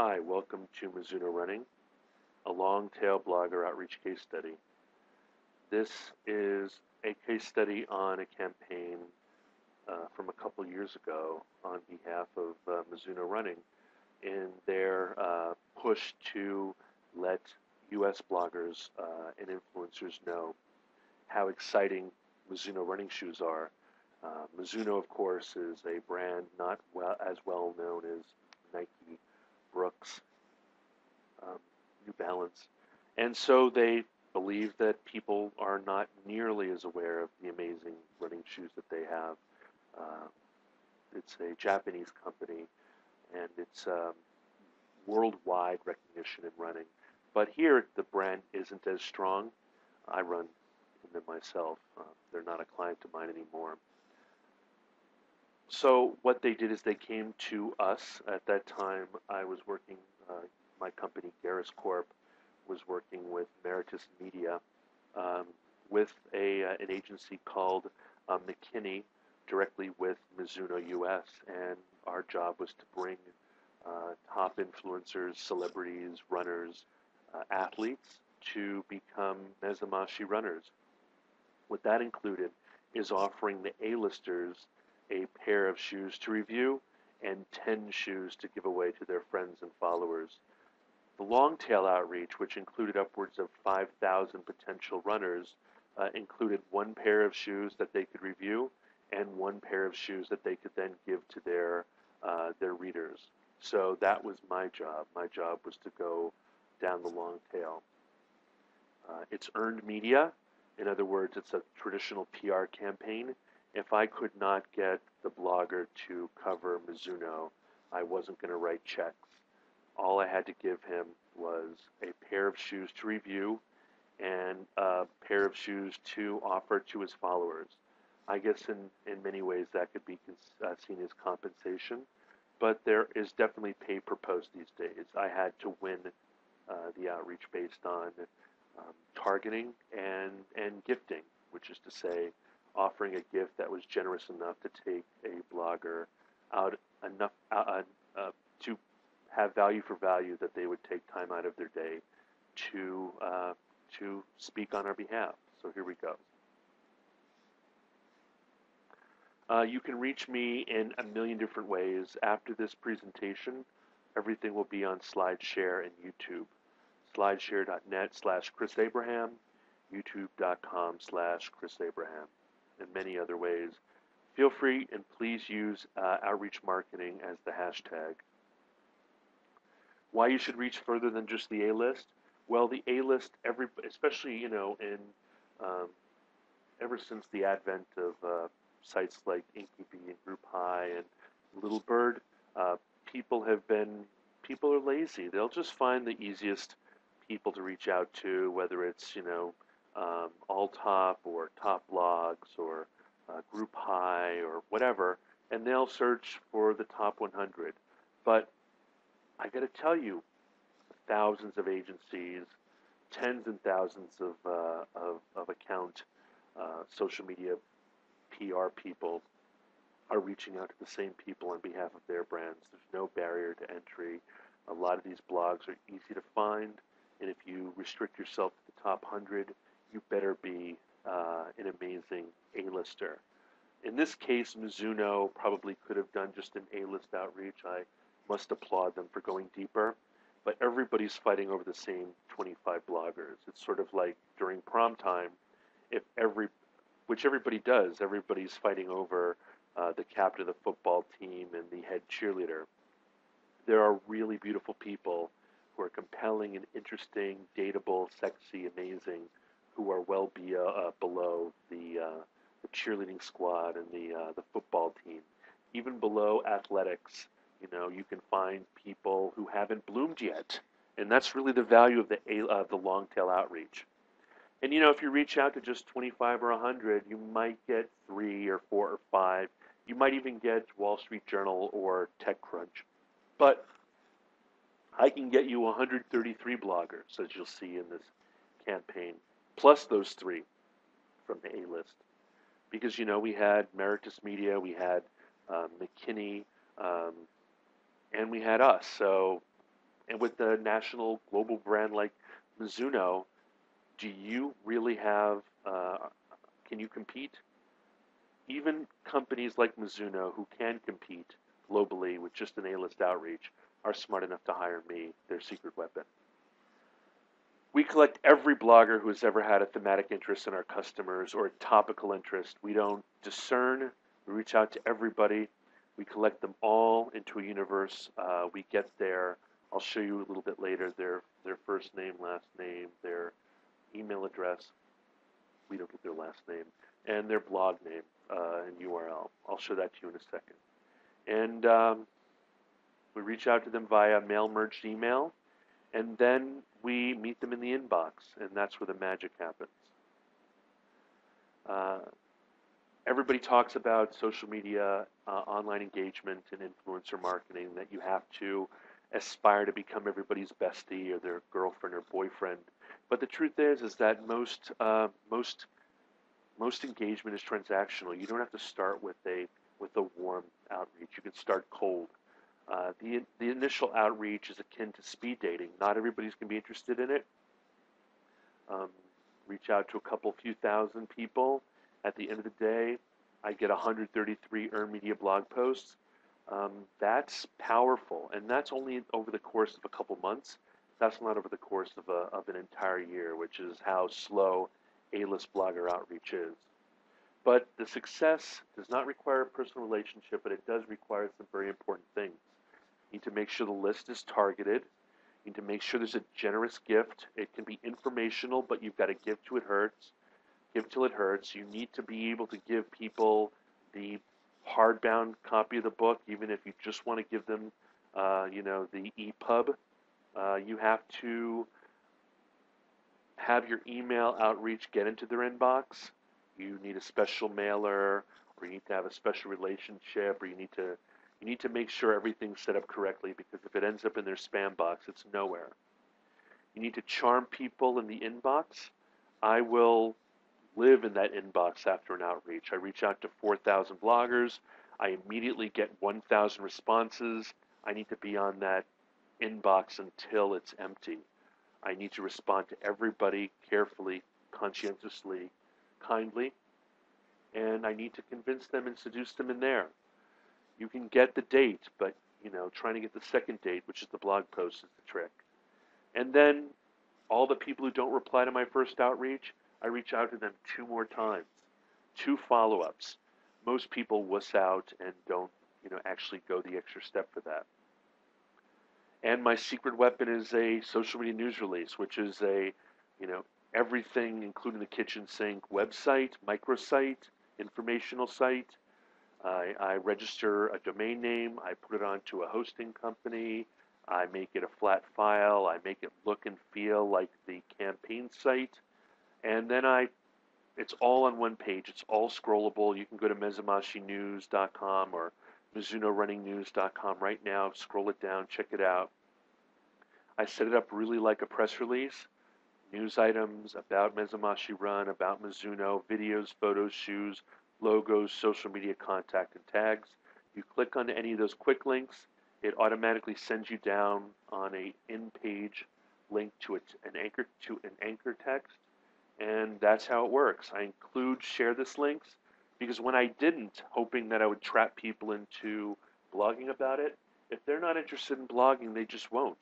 Hi, welcome to Mizuno Running, a long-tail blogger outreach case study. This is a case study on a campaign from a couple years ago on behalf of Mizuno Running in their push to let U.S. bloggers and influencers know how exciting Mizuno running shoes are. Mizuno, of course, is a brand not as well known as Nike, Brooks, New Balance. And so they believe that people are not nearly as aware of the amazing running shoes that they have. Uh, it's a Japanese company, and it's worldwide recognition in running. But here, the brand isn't as strong. I run in them myself. They're not a client of mine anymore. So what they did is they came to us. At that time, I was working, my company, Gerris Corp, was working with Meritus Media um, with an agency called McKinney directly with Mizuno US. And our job was to bring top influencers, celebrities, runners, athletes to become Mezamashii runners. What that included is offering the A-listers a pair of shoes to review and 10 shoes to give away to their friends and followers. The long-tail outreach, which included upwards of 5,000 potential runners, included one pair of shoes that they could review and one pair of shoes that they could then give to their readers. So that was my job. My job was to go down the long tail. It's earned media. In other words, it's a traditional PR campaign. If I could not get the blogger to cover Mizuno, I wasn't going to write checks. All I had to give him was a pair of shoes to review and a pair of shoes to offer to his followers. I guess in many ways that could be seen as compensation, but there is definitely pay per post these days. I had to win the outreach based on targeting and gifting, which is to say, offering a gift that was generous enough to take a blogger out enough to have value for value that they would take time out of their day to speak on our behalf. So here we go. You can reach me in a million different ways. After this presentation, everything will be on SlideShare and YouTube. SlideShare.net/Chris Abraham, YouTube.com/Chris Abraham, and many other ways. Feel free and please use outreach marketing as the hashtag. Why you should reach further than just the A-list? Well, the A-list, especially in ever since the advent of sites like InkyBee and Group High and Little Bird, people are lazy. They'll just find the easiest people to reach out to, whether it's All Top or Top Blogs or Group High or whatever, and they'll search for the top 100. But I got to tell you, thousands of agencies, tens and thousands of account social media PR people are reaching out to the same people on behalf of their brands. There's no barrier to entry. A lot of these blogs are easy to find, and if you restrict yourself to the top 100, you better be an amazing A-lister. In this case, Mizuno probably could have done just an A-list outreach. I must applaud them for going deeper, but everybody's fighting over the same 25 bloggers. It's sort of like during prom time, which everybody does, everybody's fighting over the captain of the football team and the head cheerleader. There are really beautiful people who are compelling and interesting, dateable, sexy, amazing, who are well below the cheerleading squad and the football team. Even below athletics, you can find people who haven't bloomed yet, and that's really the value of the long tail outreach. And if you reach out to just 25 or 100, you might get 3 or 4 or 5. You might even get Wall Street Journal or TechCrunch. But I can get you 133 bloggers, as you'll see in this campaign, plus those 3 from the A-list. Because, we had Meritus Media, we had McKinney, and we had us. So And with a national global brand like Mizuno, do you really have, can you compete? Even companies like Mizuno, who can compete globally with just an A-list outreach, are smart enough to hire me, their secret weapon. We collect every blogger who has ever had a thematic interest in our customers or a topical interest. We don't discern. We reach out to everybody. We collect them all into a universe. We get I'll show you a little bit later, their first name, last name, their email address. We don't get their last name. And their blog name and URL. I'll show that to you in a second. And we reach out to them via mail-merged email. And then we meet them in the inbox, and that's where the magic happens. Everybody talks about social media, online engagement, and influencer marketing, that you have to aspire to become everybody's bestie or their girlfriend or boyfriend. But the truth is that most engagement is transactional. You don't have to start with a warm outreach. You can start cold. The initial outreach is akin to speed dating. Not everybody's going to be interested in it. Reach out to a few thousand people. At the end of the day, I get 133 earned media blog posts. That's powerful, and that's only over the course of a couple months. That's not over the course of an entire year, which is how slow A-list blogger outreach is. But the success does not require a personal relationship, but it does require some very important things. You need to make sure the list is targeted. You need to make sure there's a generous gift. It can be informational, but you've got to give till it hurts. Give till it hurts. You need to be able to give people the hardbound copy of the book, even if you just want to give them, the EPUB. You have to have your email outreach get into their inbox. You need a special mailer, or you need to have a special relationship, or you need to make sure everything's set up correctly, because if it ends up in their spam box, it's nowhere. You need to charm people in the inbox. I will live in that inbox after an outreach. I reach out to 4,000 bloggers. I immediately get 1,000 responses. I need to be on that inbox until it's empty. I need to respond to everybody carefully, conscientiously, kindly, and I need to convince them and seduce them in there. You can get the date, but trying to get the second date, which is the blog post, is the trick. And then all the people who don't reply to my first outreach, I reach out to them 2 more times, 2 follow-ups. Most people wuss out and don't, actually go the extra step for that. And my secret weapon is a social media news release, which is everything, including the kitchen sink website, microsite, informational site. I register a domain name. I put it onto a hosting company. I make it a flat file. I make it look and feel like the campaign site. And then it's all on one page. It's all scrollable. You can go to mezamashinews.com or MizunoRunningNews.com right now. Scroll it down. Check it out. I set it up really like a press release. News items about Mezamashii Run, about Mizuno, videos, photos, shoes, logos, social media contact, and tags. You click on any of those quick links, it automatically sends you down on a in-page link to an anchor text, and that's how it works. I include share this links because when I didn't, hoping that I would trap people into blogging about it, if they're not interested in blogging, they just won't.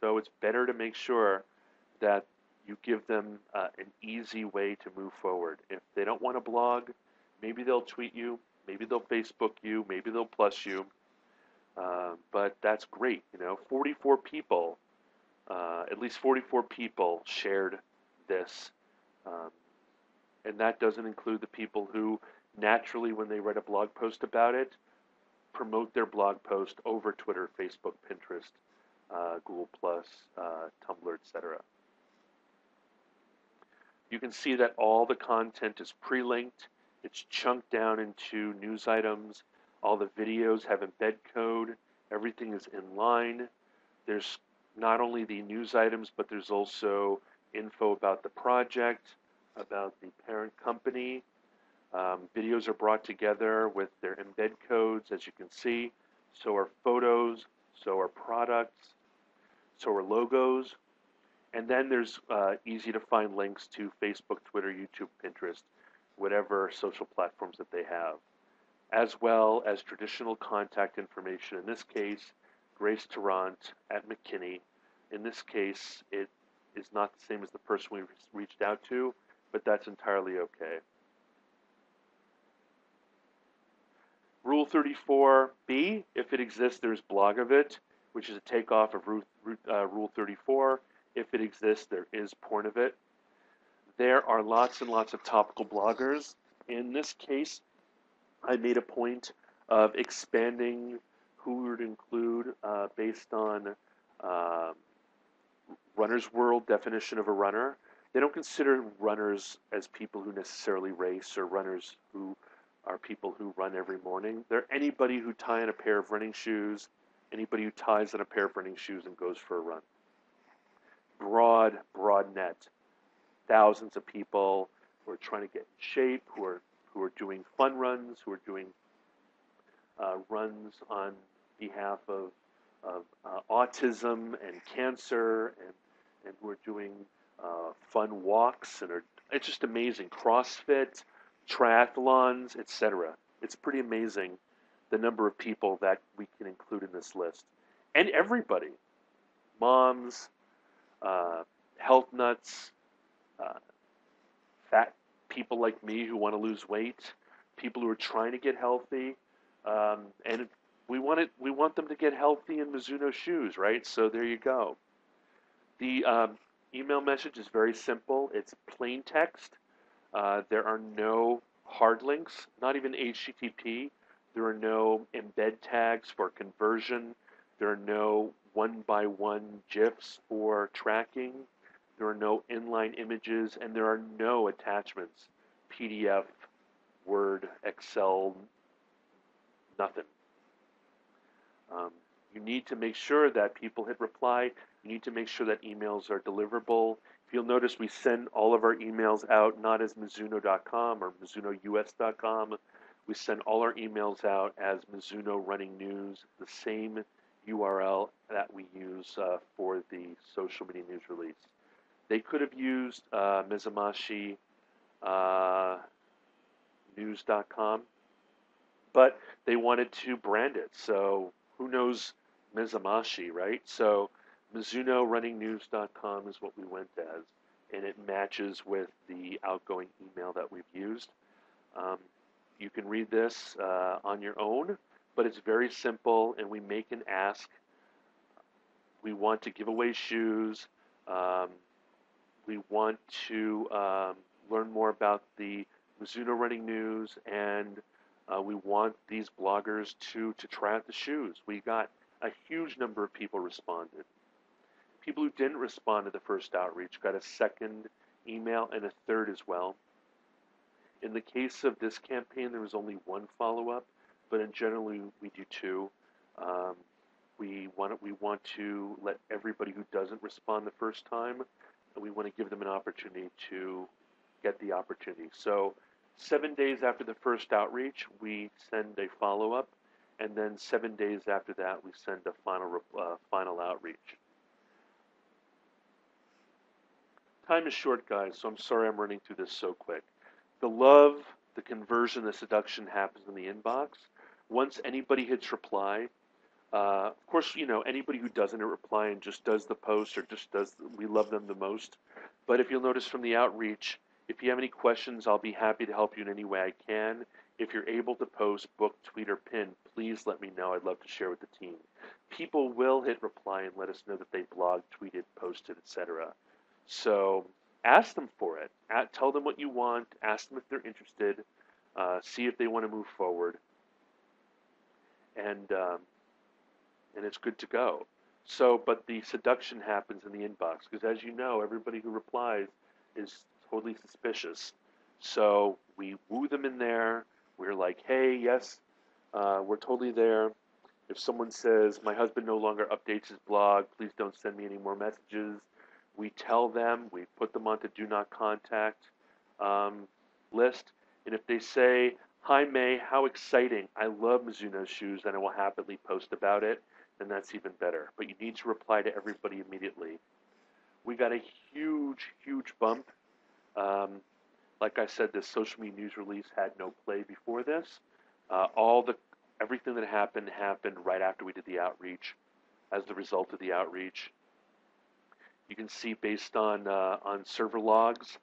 So it's better to make sure that you give them an easy way to move forward. If they don't want to blog, maybe they'll tweet you, maybe they'll Facebook you, maybe they'll plus you. But that's great. 44 people, at least 44 people shared this. And that doesn't include the people who naturally, when they write a blog post about it, promote their blog post over Twitter, Facebook, Pinterest, Google+, Tumblr, etc. You can see that all the content is pre-linked. It's chunked down into news items. All the videos have embed code. Everything is in line. There's not only the news items, but there's also info about the project, about the parent company. Videos are brought together with their embed codes, as you can see. So are photos, so are products. So are logos. And then there's easy to find links to Facebook, Twitter, YouTube, Pinterest, whatever social platforms that they have, as well as traditional contact information. In this case, Grace Tarrant at McKinney. In this case, it is not the same as the person we reached out to, but that's entirely okay. Rule 34B, if it exists, there's blog of it, which is a takeoff of Rule 34. If it exists, there is porn of it. There are lots and lots of topical bloggers. In this case, I made a point of expanding who we would include based on Runner's World definition of a runner. They don't consider runners as people who necessarily race or runners who are people who run every morning. They're anybody who ties on a pair of running shoes, anybody who ties on a pair of running shoes and goes for a run. Broad net. Thousands of people who are trying to get in shape, who are doing fun runs, who are doing runs on behalf of autism and cancer, and who are doing fun walks, and it's just amazing. CrossFit, triathlons, etc. It's pretty amazing the number of people that we can include in this list. And everybody, moms, health nuts, fat people like me who want to lose weight, people who are trying to get healthy, and we want them to get healthy in Mizuno shoes, right? So there you go. The email message is very simple. It's plain text. There are no hard links, not even HTTP. There are no embed tags for conversion. There are no one-by-one GIFs for tracking. There are no inline images, and there are no attachments, PDF, Word, Excel, nothing. You need to make sure that people hit reply. You need to make sure that emails are deliverable. If you'll notice, we send all of our emails out not as Mizuno.com or MizunoUS.com. We send all our emails out as Mizuno Running News, the same URL that we use for the social media news release. They could have used Mezamashii news.com, but they wanted to brand it. So who knows Mezamashii, right? So MizunoRunningNews.com is what we went as, and it matches with the outgoing email that we've used. You can read this on your own, but it's very simple, and we make an ask. We want to give away shoes. We want to learn more about the Mizuno Running News, and we want these bloggers to try out the shoes. We got a huge number of people responded. People who didn't respond to the first outreach got a second email and a third as well. In the case of this campaign, there was only one follow-up, but in general, we do two. We want to let everybody who doesn't respond the first time, and we want to give them an opportunity to get the opportunity. So 7 days after the first outreach, we send a follow-up, and then 7 days after that, we send a final outreach. Time is short, guys, so I'm sorry I'm running through this so quick. The love, the conversion, the seduction happens in the inbox. Once anybody hits reply, of course, anybody who doesn't reply and just does the post or just we love them the most. But if you'll notice from the outreach, if you have any questions, I'll be happy to help you in any way I can. If you're able to post, book, tweet, or pin, please let me know. I'd love to share with the team. People will hit reply and let us know that they blogged, tweeted, posted, etc. So ask them for it. Tell them what you want. Ask them if they're interested. See if they want to move forward. And it's good to go. So, but the seduction happens in the inbox because, as you know, everybody who replies is totally suspicious. So we woo them in there. We're like, hey, yes, we're totally there. If someone says, my husband no longer updates his blog, please don't send me any more messages, we tell them, we put them onto do not contact list. And if they say, hi, May, how exciting. I love Mizuno shoes, and I will happily post about it. then that's even better. But you need to reply to everybody immediately. We got a huge, huge bump. Um, like I said, this social media news release had no play before this. Everything that happened right after we did the outreach. As the result of the outreach, you can see based on server logs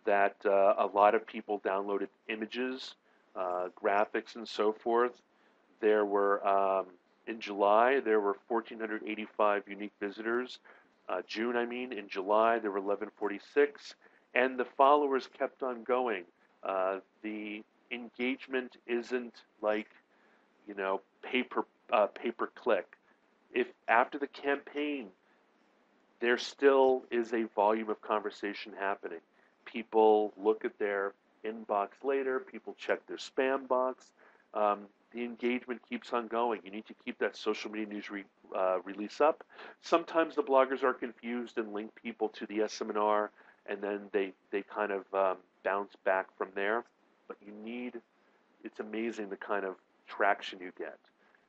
that a lot of people downloaded images, graphics, and so forth. There were in July there were 1,485 unique visitors. June, in July there were 1,146, and the followers kept on going. The engagement isn't like pay per click. If after the campaign there still is a volume of conversation happening. People look at their inbox later. People check their spam box. The engagement keeps on going. You need to keep that social media news release up. Sometimes the bloggers are confused and link people to the SMNR, and then they kind of bounce back from there. But it's amazing the kind of traction you get.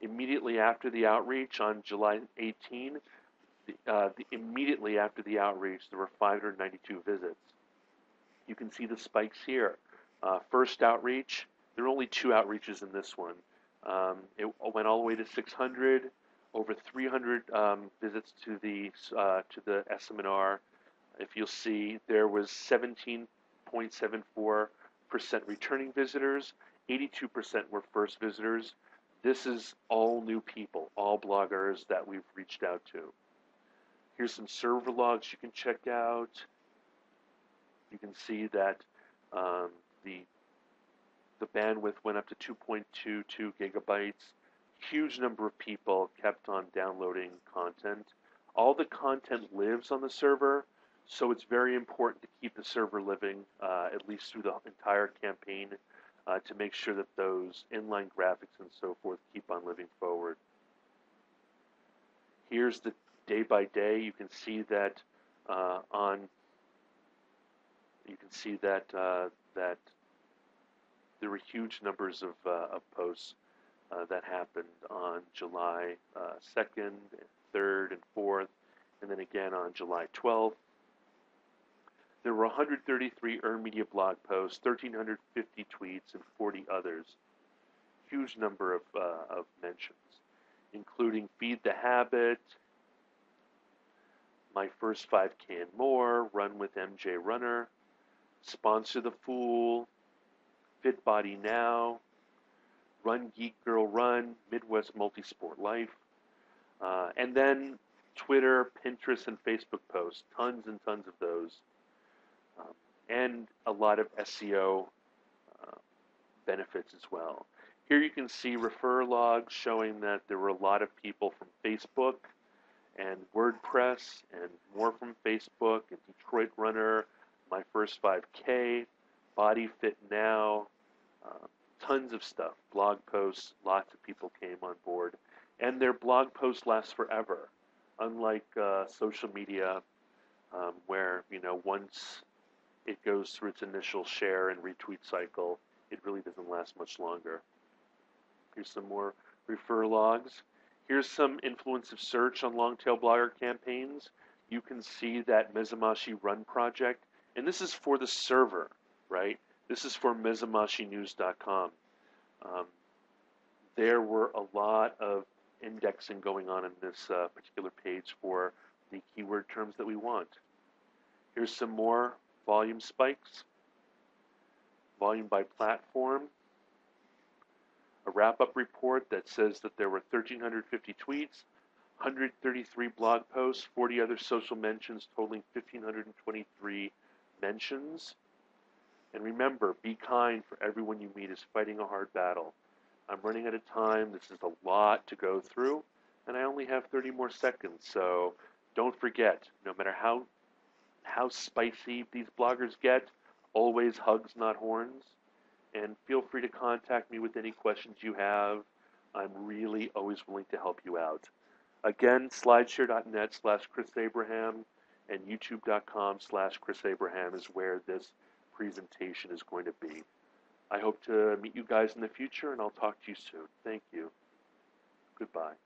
Immediately after the outreach on July 18, immediately after the outreach, there were 592 visits. You can see the spikes here. First outreach, there were only 2 outreaches in this one. It went all the way to 600, over 300 visits to the SMNR. If you'll see, there was 17.74% returning visitors, 82% were first visitors. This is all new people, all bloggers that we've reached out to. Here's some server logs you can check out. You can see that the bandwidth went up to 2.22 gigabytes. Huge number of people kept on downloading content. All the content lives on the server, so it's very important to keep the server living at least through the entire campaign to make sure that those inline graphics and so forth keep on living forward. Here's the day by day. You can see that that there were huge numbers of posts that happened on July 2nd, 3rd, and 4th, and then again on July 12th. There were 133 earned media blog posts, 1,350 tweets, and 40 others. Huge number of mentions, including Feed the Habit, My First 5K and More, Run with MJ Runner, Sponsor the Fool, Fit Body Now, Run Geek Girl Run, Midwest Multisport Life, and then Twitter, Pinterest, and Facebook posts, tons and tons of those, and a lot of SEO benefits as well. Here you can see refer logs showing that there were a lot of people from Facebook and WordPress and more from Facebook and Detroit Runner, My First 5K, Body Fit Now, tons of stuff, blog posts, lots of people came on board. And their blog posts last forever, unlike social media where, once it goes through its initial share and retweet cycle, it really doesn't last much longer. Here's some more refer logs. Here's some influensive search on long-tail blogger campaigns. You can see that Mezamashii Run project, and this is for the server, right? This is for MezamashieNews.com. There were a lot of indexing going on in this particular page for the keyword terms that we want. Here's some more volume spikes, volume by platform, a wrap-up report that says that there were 1,350 tweets, 133 blog posts, 40 other social mentions, totaling 1,523 mentions. And remember, be kind, for everyone you meet is fighting a hard battle. I'm running out of time. This is a lot to go through, and I only have 30 more seconds. So don't forget, no matter how spicy these bloggers get, always hugs, not horns. And feel free to contact me with any questions you have. I'm really always willing to help you out. Again, slideshare.net/ChrisAbraham and youtube.com/ChrisAbraham is where this presentation is going to be. I hope to meet you guys in the future, and I'll talk to you soon. Thank you. Goodbye.